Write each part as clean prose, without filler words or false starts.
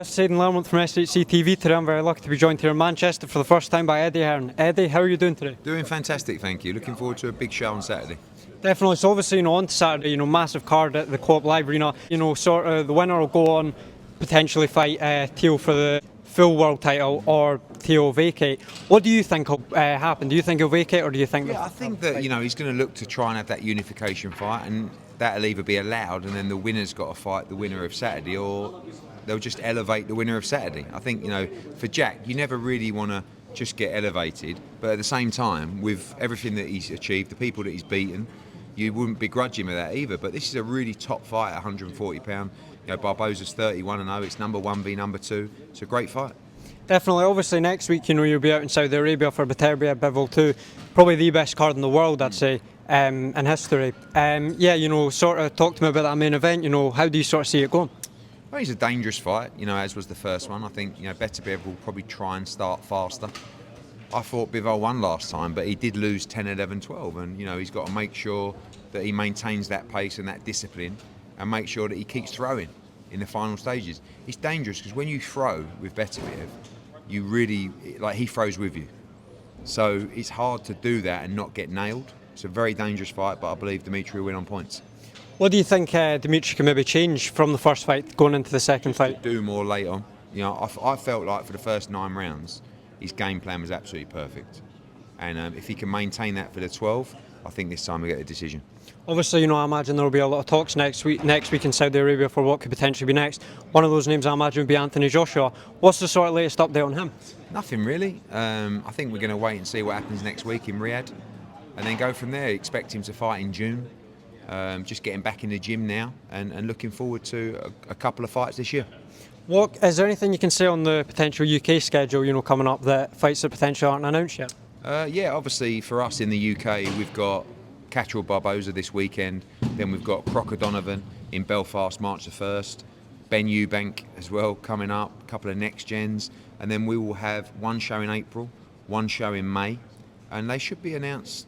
Aidan Lamont from SHC TV today. I'm very lucky to be joined here in Manchester for the first time by Eddie Hearn. Eddie, how are you doing today? Doing fantastic, thank you. Looking forward to a big show on Saturday. Definitely. So obviously, on Saturday, massive card at the Co-op Live Arena. Sort of the winner will go on, potentially fight Theo for the full world title, or Theo vacate. What do you think will happen? Do you think he'll vacate, or do you think? Yeah, I think that he's going to look to try and have that unification fight, and that'll either be allowed, and then the winner's got to fight the winner of Saturday, or they'll just elevate the winner of Saturday. I think for Jack, you never really want to just get elevated, but at the same time, with everything that he's achieved, the people that he's beaten, you wouldn't begrudge him of that either. But this is a really top fight at 140 pound. Barbosa's 31-0. It's number 1 v number 2. It's a great fight. Definitely. Obviously, next week, you'll be out in Saudi Arabia for Biterbia Bivol 2. Probably the best card in the world, I'd say, in history. Sort of talk to me about that main event. How do you sort of see it going? Well, it's a dangerous fight, as was the first one. I think, Biterbia will probably try and start faster. I thought Bivol won last time, but he did lose 10-11-12, and he's got to make sure that he maintains that pace and that discipline, and make sure that he keeps throwing in the final stages. It's dangerous because when you throw with Biterbiev, you really, he throws with you. So it's hard to do that and not get nailed. It's a very dangerous fight, but I believe Dimitri will win on points. What do you think Dimitri can maybe change from the first fight going into the second fight? Do more late on. I felt like for the first 9 rounds, his game plan was absolutely perfect. And if he can maintain that for the 12, I think this time we'll get a decision. Obviously, I imagine there will be a lot of talks next week in Saudi Arabia for what could potentially be next. One of those names I imagine would be Anthony Joshua. What's the sort of latest update on him? Nothing really. I think we're going to wait and see what happens next week in Riyadh, and then go from there. Expect him to fight in June. Just getting back in the gym now, and looking forward to a couple of fights this year. Is there anything you can say on the potential UK schedule, coming up, that fights that potentially aren't announced yet? Yeah, obviously for us in the UK, we've got Catterall Barbosa this weekend, then we've got Croc O'Donovan in Belfast March the 1st, Ben Eubank as well coming up, a couple of next gens, and then we will have one show in April, one show in May, and they should be announced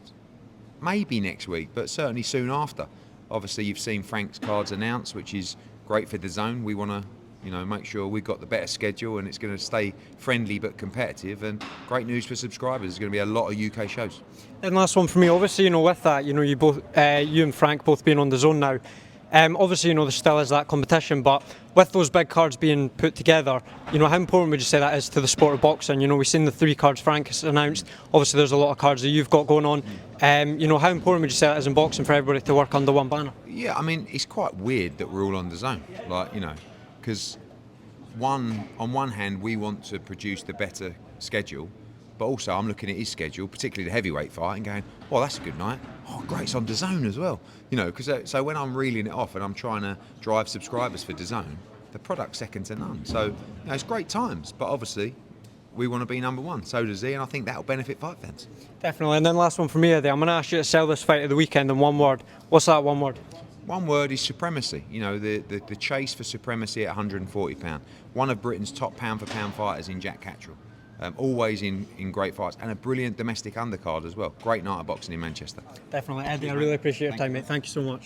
maybe next week, but certainly soon after. Obviously you've seen Frank's cards announced, which is great for DAZN. We want to make sure we've got the better schedule, and it's going to stay friendly but competitive, and great news for subscribers. There's going to be a lot of UK shows. And last one for me, obviously, with that, you both, you and Frank both being on DAZN now, obviously, there still is that competition, but with those big cards being put together, how important would you say that is to the sport of boxing? We've seen the 3 cards Frank has announced. Obviously, there's a lot of cards that you've got going on. How important would you say that is in boxing for everybody to work under one banner? Yeah, I mean, it's quite weird that we're all on DAZN, because on one hand, we want to produce the better schedule, but also I'm looking at his schedule, particularly the heavyweight fight, and going, well, that's a good night. Oh, great, it's on DAZN as well. So when I'm reeling it off and I'm trying to drive subscribers for DAZN, the product's second to none. So it's great times, but obviously we want to be number 1. So does he, and I think that'll benefit fight fans. Definitely. And then last one for me, Eddie. I'm going to ask you to sell this fight of the weekend in one word. What's that one word? One word is supremacy. The chase for supremacy at 140 pound. One of Britain's top pound-for-pound fighters in Jack Catterall. Always in great fights, and a brilliant domestic undercard as well. Great night of boxing in Manchester. Definitely, Eddie. I really appreciate your time, mate. Thank you so much.